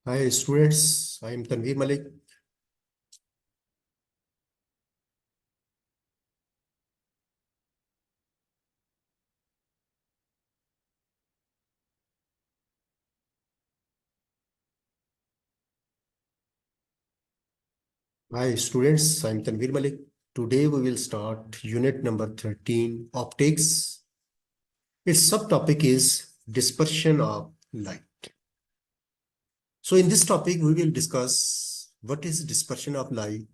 Hi students, I am Tanveer Malik. Hi students, I am Tanveer Malik. Today we will start unit number 13, optics. Its subtopic is dispersion of light. So in this topic, we will discuss what is dispersion of light,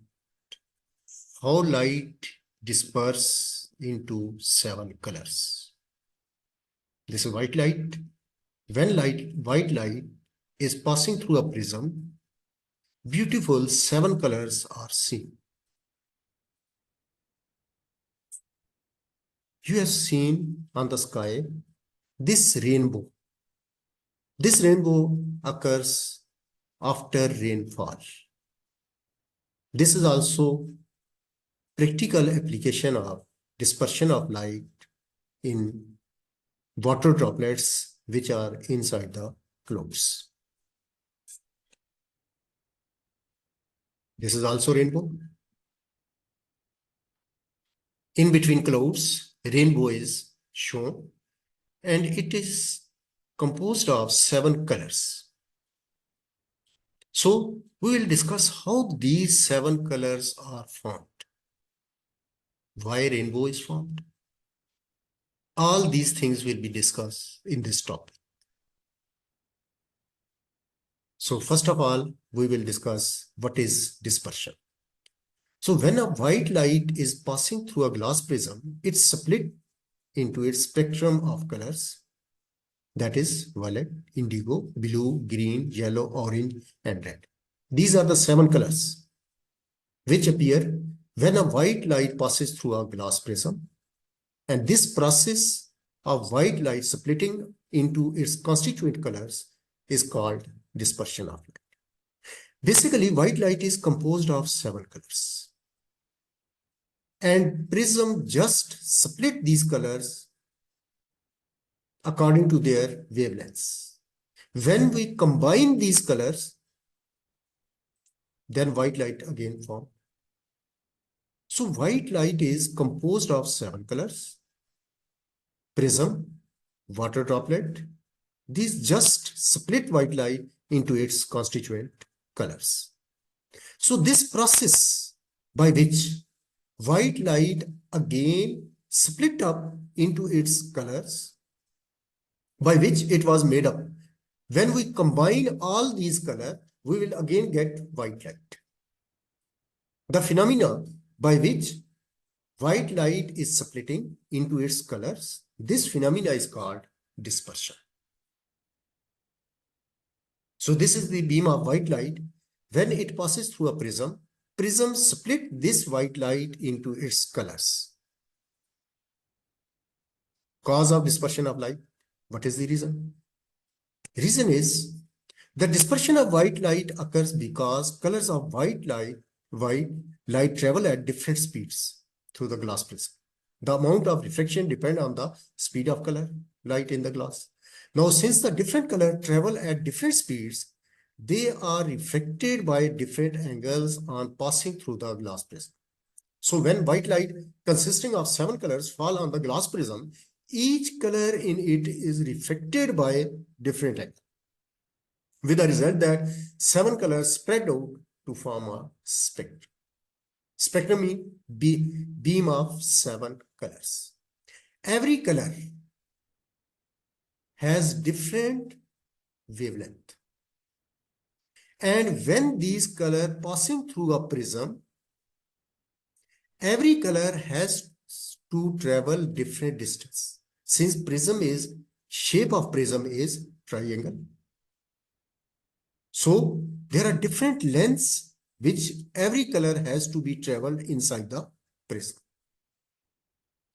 how light disperse into 7 colors. This is white light. When white light is passing through a prism, beautiful 7 colors are seen. You have seen on the sky this rainbow. This rainbow occurs after rainfall. This is also practical application of dispersion of light in water droplets which are inside the clouds. This is also rainbow. In between clouds, rainbow is shown, and it is composed of 7 colors. So we will discuss how these 7 colors are formed, why rainbow is formed. All these things will be discussed in this topic. So first of all, we will discuss what is dispersion. So when a white light is passing through a glass prism, it's split into its spectrum of colors, that is violet, indigo, blue, green, yellow, orange, and red. These are the 7 colors which appear when a white light passes through a glass prism. And this process of white light splitting into its constituent colors is called dispersion of light. Basically, white light is composed of 7 colors. And prism just split these colors according to their wavelengths. When we combine these colors, then white light again forms. So white light is composed of 7 colors: prism, water droplet. These just split white light into its constituent colors. So this process by which white light again split up into its colors, by which it was made up, when we combine all these colors, we will again get white light. The phenomena by which white light is splitting into its colors, this phenomena is called dispersion. So this is the beam of white light. When it passes through a prism, prism split this white light into its colors. Cause of dispersion of light. What is the reason? Reason is the dispersion of white light occurs because colors of white light travel at different speeds through the glass prism. The amount of refraction depends on the speed of color light in the glass. Now, since the different colors travel at different speeds, they are reflected by different angles on passing through the glass prism. So when white light consisting of 7 colors fall on the glass prism, each color in it is reflected by different angle, with the result that 7 colors spread out to form a spectrum. Spectrum means beam of 7 colors. Every color has different wavelength. And when these colors passing through a prism, every color has to travel different distance. Since shape of prism is triangle. So there are different lengths which every color has to be traveled inside the prism.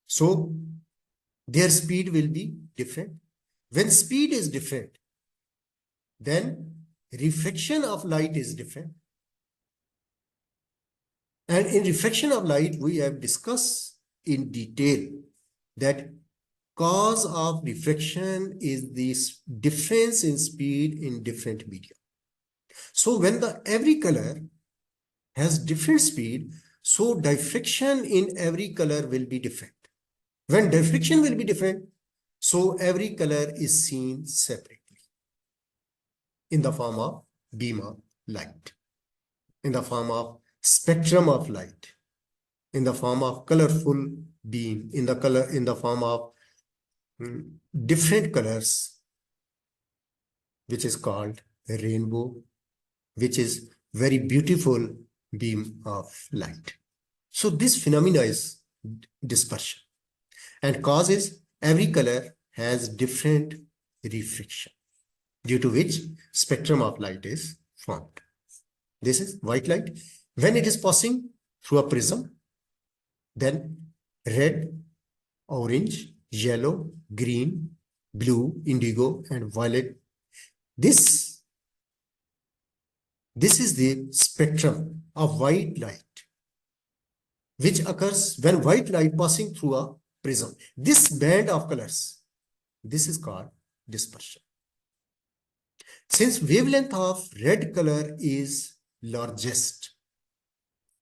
So their speed will be different. When speed is different, then refraction of light is different. And in refraction of light, we have discussed in detail that cause of refraction is this difference in speed in different media. So when every color has different speed, so diffraction in every color will be different. When diffraction will be different, so every color is seen separately in the form of beam of light, in the form of spectrum of light, in the form of colorful beam, in the form of different colors, which is called a rainbow, which is very beautiful beam of light. So this phenomena is dispersion, and causes every color has different refraction, due to which spectrum of light is formed. This is white light. When it is passing through a prism, then red, orange, yellow, green, blue, indigo, and violet. This is the spectrum of white light, which occurs when white light passing through a prism. This band of colors, this is called dispersion. Since wavelength of red color is largest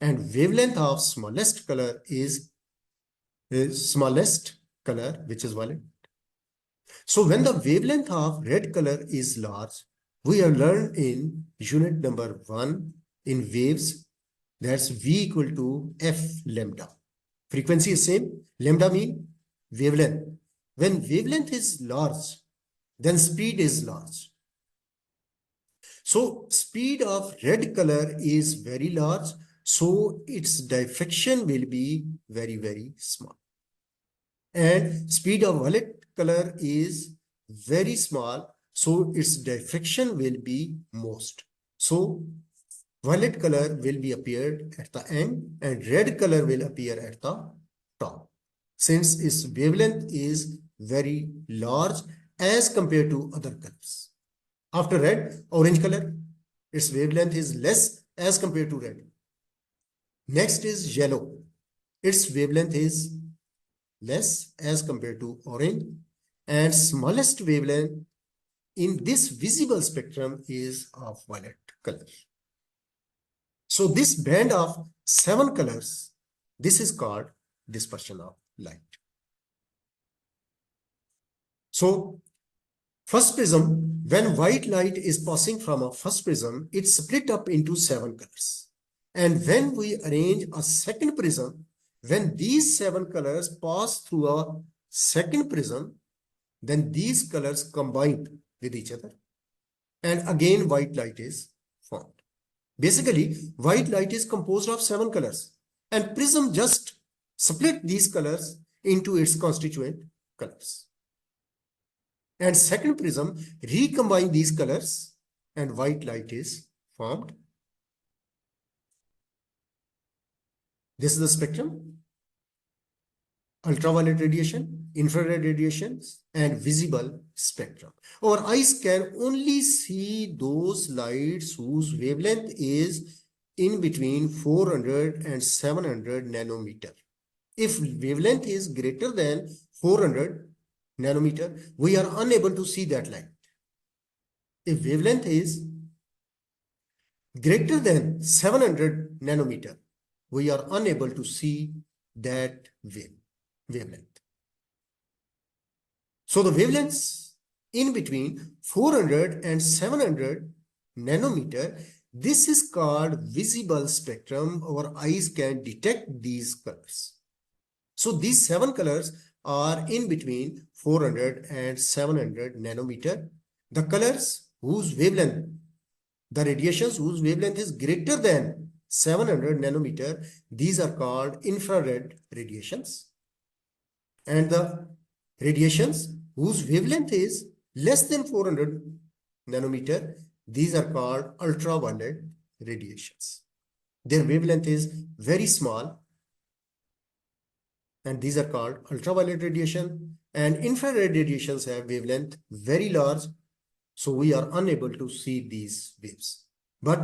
and wavelength of smallest color is smallest color, which is violet. So when the wavelength of red color is large, we have learned in unit number 1 in waves, that's V equal to F lambda. Frequency is same, lambda mean wavelength. When wavelength is large, then speed is large. So speed of red color is very large, so its diffraction will be very, very small. And speed of violet color is very small, so its diffraction will be most. So violet color will be appeared at the end and red color will appear at the top, since its wavelength is very large as compared to other colors. After red, orange color, its wavelength is less as compared to red. Next is yellow. Its wavelength is less as compared to orange, and smallest wavelength in this visible spectrum is of violet color. So this band of 7 colors, this is called dispersion of light. So first prism, when white light is passing from a first prism, it's split up into 7 colors. And when we arrange a second prism, when these 7 colors pass through a second prism, then these colors combine with each other. And again, white light is formed. Basically, white light is composed of 7 colors. And prism just split these colors into its constituent colors. And second prism recombine these colors and white light is formed. This is the spectrum: ultraviolet radiation, infrared radiations, and visible spectrum. Our eyes can only see those lights whose wavelength is in between 400 and 700 nanometer. If wavelength is greater than 400 nanometer, we are unable to see that light. If wavelength is greater than 700 nanometer, we are unable to see that wavelength. So the wavelengths in between 400 and 700 nanometer, this is called visible spectrum. Our eyes can detect these colors. So these 7 colors are in between 400 and 700 nanometer. The colors whose wavelength, the radiations whose wavelength is greater than 700 nanometer, these are called infrared radiations. And the radiations whose wavelength is less than 400 nanometer, these are called ultraviolet radiations. Their wavelength is very small, and these are called ultraviolet radiation. And infrared radiations have wavelength very large, so we are unable to see these waves. But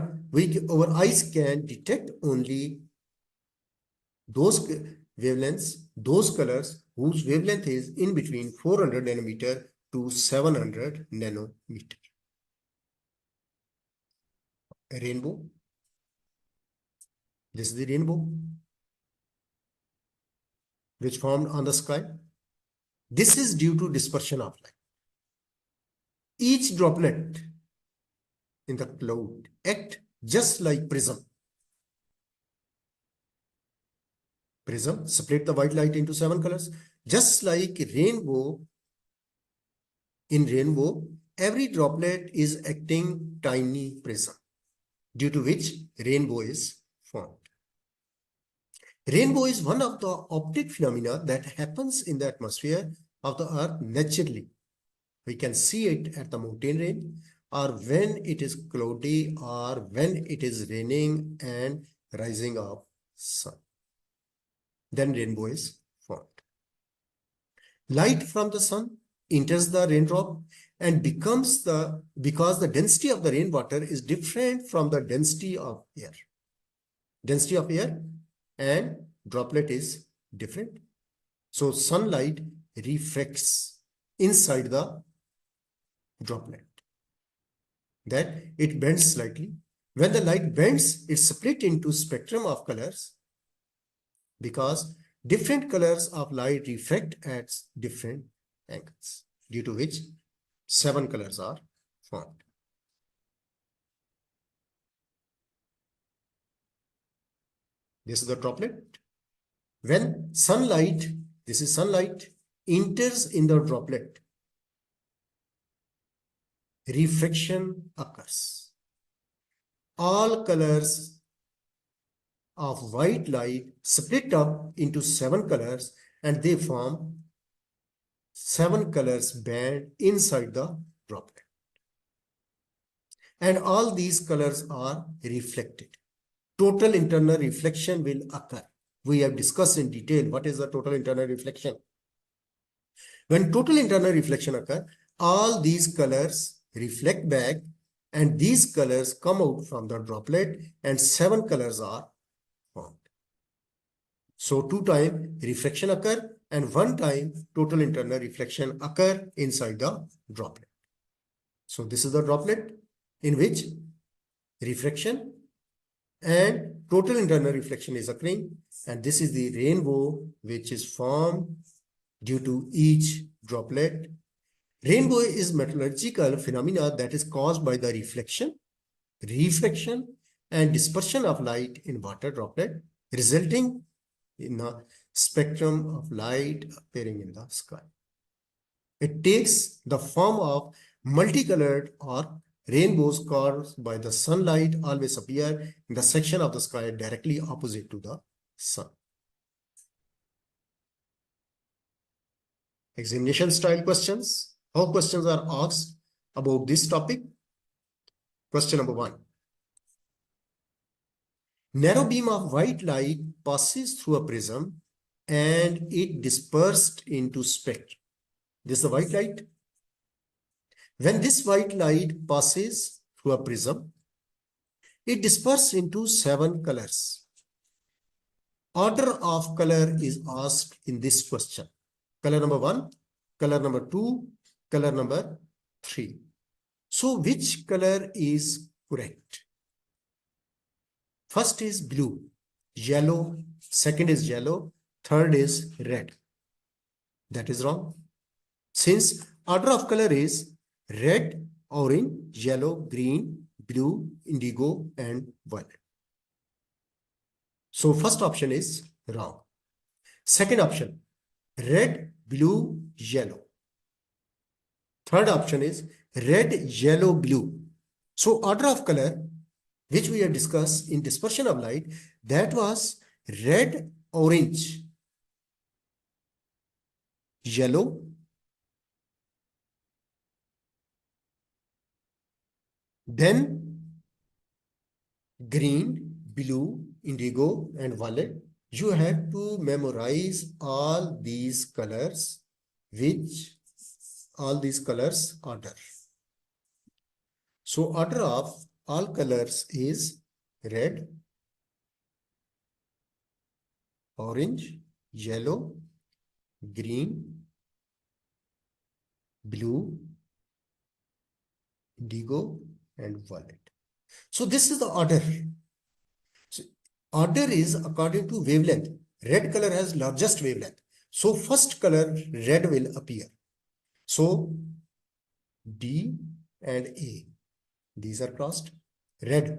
our eyes can detect only those wavelengths, those colors whose wavelength is in between 400 nanometer to 700 nanometer. A rainbow. This is the rainbow which formed on the sky. This is due to dispersion of light. Each droplet in the cloud act just like prism. Prism split the white light into 7 colors. Just like rainbow, in rainbow, every droplet is acting tiny prism, due to which rainbow is formed. Rainbow is one of the optic phenomena that happens in the atmosphere of the earth naturally. We can see it at the mountain range, or when it is cloudy, or when it is raining and rising of sun. Then rainbow is formed. Light from the sun enters the raindrop and because the density of the rainwater is different from the density of air. Density of air and droplet is different. So sunlight refracts inside the droplet. That it bends slightly. When the light bends, it's split into spectrum of colors because different colors of light refract at different angles, due to which 7 colors are formed. This is the droplet. When sunlight, this is sunlight, enters in the droplet, refraction occurs. All colors of white light split up into 7 colors and they form 7 colors band inside the droplet. And all these colors are reflected. Total internal reflection will occur. We have discussed in detail what is the total internal reflection. When total internal reflection occurs, all these colors reflect back and these colors come out from the droplet and 7 colors are formed. So 2 times reflection occur and 1 time total internal reflection occur inside the droplet. So this is the droplet in which refraction and total internal reflection is occurring, and this is the rainbow which is formed due to each droplet. Rainbow is metallurgical phenomena that is caused by the reflection, refraction and dispersion of light in water droplet, resulting in a spectrum of light appearing in the sky. It takes the form of multicolored or rainbows caused by the sunlight always appear in the section of the sky directly opposite to the sun. Examination style questions. How questions are asked about this topic? Question number 1. Narrow beam of white light passes through a prism and it dispersed into spectrum. This is the white light. When this white light passes through a prism, it disperses into 7 colors. Order of color is asked in this question. Color number 1, color number 2, color number 3. So which color is correct? First is blue, yellow, second is yellow, third is red. That is wrong. Since order of color is red, orange, yellow, green, blue, indigo, and violet. So first option is wrong. Second option, red, blue, yellow. Third option is red, yellow, blue. So order of color, which we have discussed in dispersion of light, that was red, orange, yellow, then green, blue, indigo, and violet. You have to memorize all these colors, which all these colors order. So order of all colors is red, orange, yellow, green, blue, indigo, and violet. So this is the order. So order is according to wavelength. Red color has largest wavelength. So first color red will appear. So D and A, these are crossed. Red.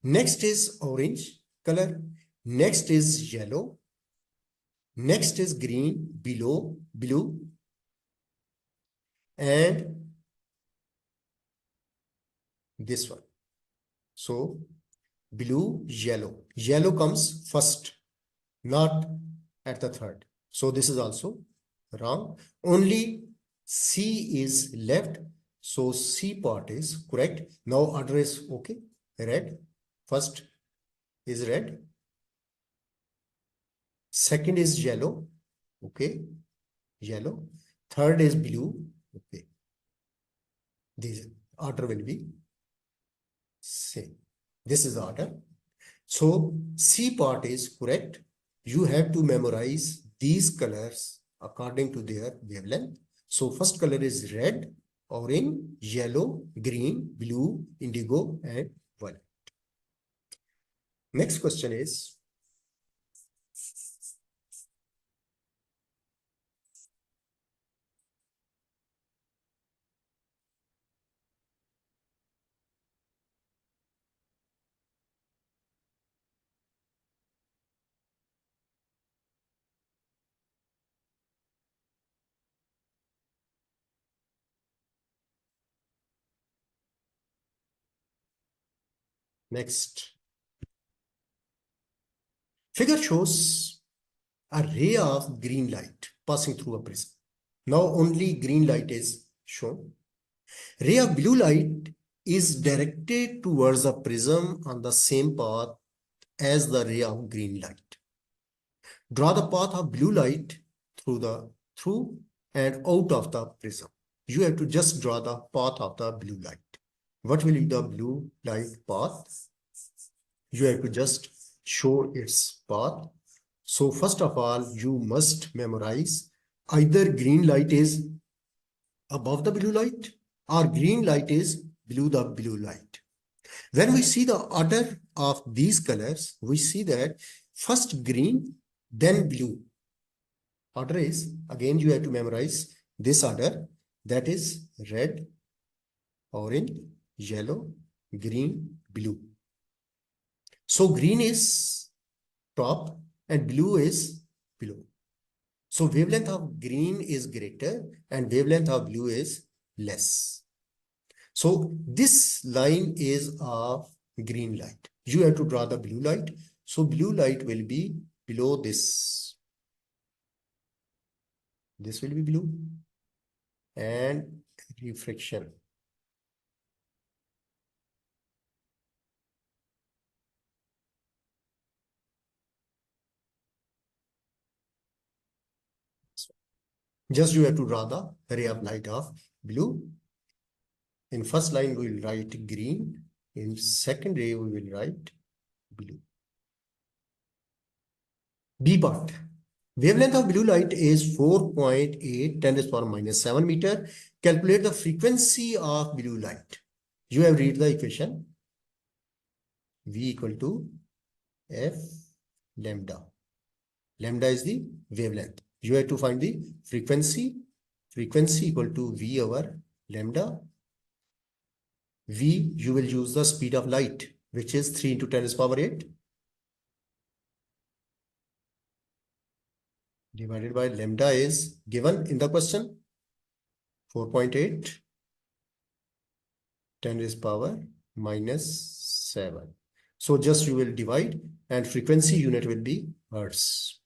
Next is orange color. Next is yellow. Next is green, below blue. And this one. So blue, yellow. Yellow comes first, not at the third. So this is also wrong. Only C is left. So C part is correct. Now order is okay. Red. First is red. Second is yellow. Okay. Yellow. Third is blue. Okay. This order will be same. This is the order. So C part is correct. You have to memorize these colors according to their wavelength. So first color is red, orange, yellow, green, blue, indigo, and violet. Next question is, next figure shows a ray of green light passing through a prism. Now only green light is shown. Ray of blue light is directed towards the prism on the same path as the ray of green light. Draw the path of blue light through and out of the prism. You have to just draw the path of the blue light. What will be the blue light path? You have to just show its path. So first of all, you must memorize either green light is above the blue light or green light is below the blue light. When we see the order of these colors, we see that first green, then blue. Order is, again, you have to memorize this order, that is red, orange, yellow, green, blue. So green is top and blue is below. So wavelength of green is greater and wavelength of blue is less. So this line is of green light. You have to draw the blue light. So blue light will be below this. This will be blue. And refraction. Just you have to draw the ray of light of blue. In first line, we will write green. In second ray, we will write blue. B part. Wavelength of blue light is 4.8 10 to the power minus 7 meter. Calculate the frequency of blue light. You have read the equation. V equal to F lambda. Lambda is the wavelength. You have to find the frequency. Frequency equal to V over lambda. V, you will use the speed of light, which is 3 into 10 to the power 8. Divided by lambda is given in the question. 4.8. 10 to the power minus 7. So just you will divide and frequency unit will be hertz.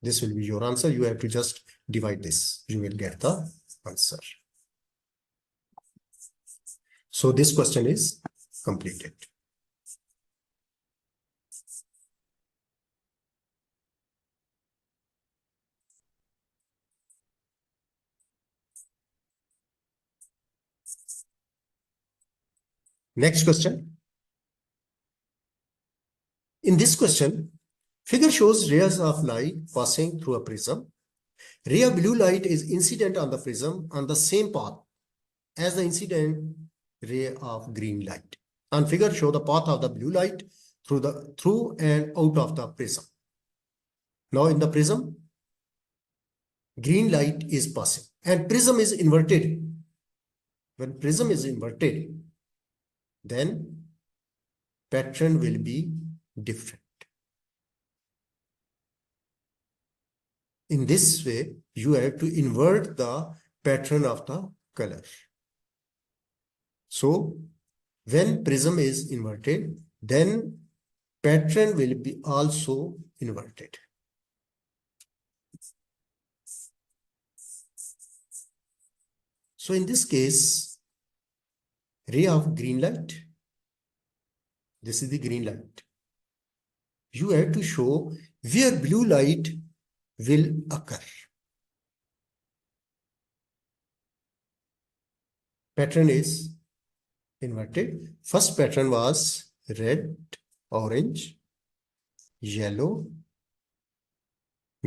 This will be your answer. You have to just divide this. You will get the answer. So this question is completed. Next question. In this question, figure shows rays of light passing through a prism. Ray of blue light is incident on the prism on the same path as the incident ray of green light. On figure, show the path of the blue light through and out of the prism. Now in the prism, green light is passing and prism is inverted. When prism is inverted, then pattern will be different. In this way, you have to invert the pattern of the color. So when prism is inverted, then pattern will be also inverted. So in this case, ray of green light, this is the green light. You have to show where blue light will occur. Pattern is inverted. First pattern was red, orange, yellow,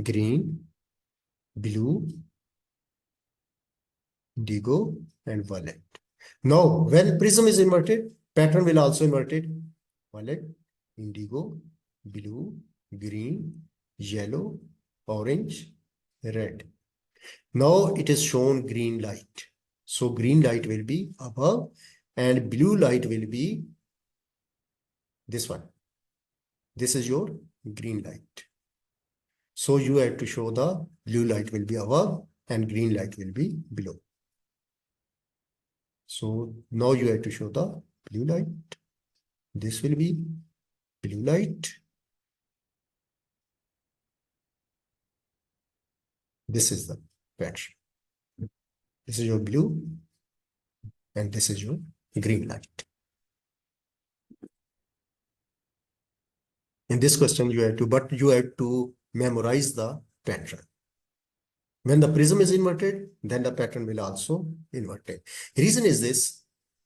green, blue, indigo, and violet. Now, when prism is inverted, pattern will also inverted. Violet, indigo, blue, green, yellow, orange, red. Now it is shown green light. So green light will be above and blue light will be this one. This is your green light. So you have to show the blue light will be above and green light will be below. So now you have to show the blue light. This will be blue light. This is the pattern. This is your blue and this is your green light. In this question, you have to memorize the pattern. When the prism is inverted, then the pattern will also inverted. Reason is this: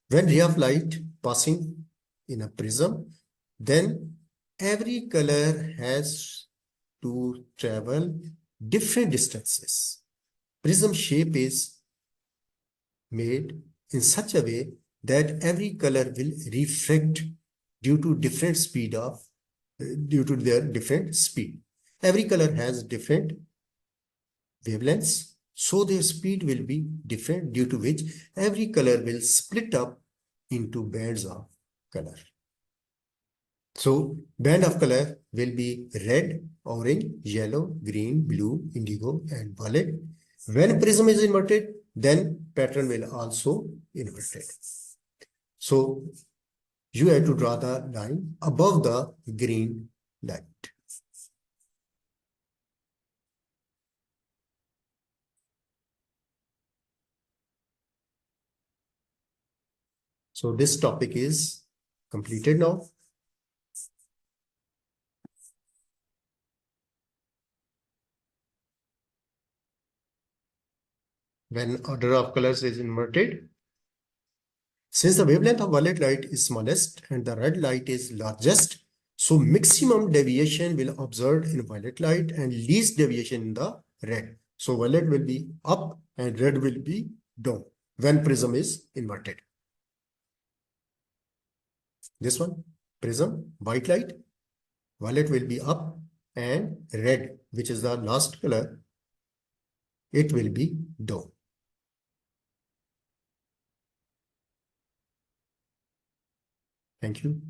when ray of light passing in a prism, then every color has to travel different distances. Prism shape is made in such a way that every color will refract due to different speed of due to their different speed. Every color has different wavelengths, so their speed will be different, due to which every color will split up into bands of color. So band of color will be red, orange, yellow, green, blue, indigo, and violet. When prism is inverted, then pattern will also inverted. So you have to draw the line above the green light. So this topic is completed now. When order of colors is inverted, since the wavelength of violet light is smallest and the red light is largest, so maximum deviation will observed in violet light and least deviation in the red. So violet will be up and red will be down when prism is inverted. This one, prism, white light, violet will be up and red, which is the last color, it will be down. Thank you.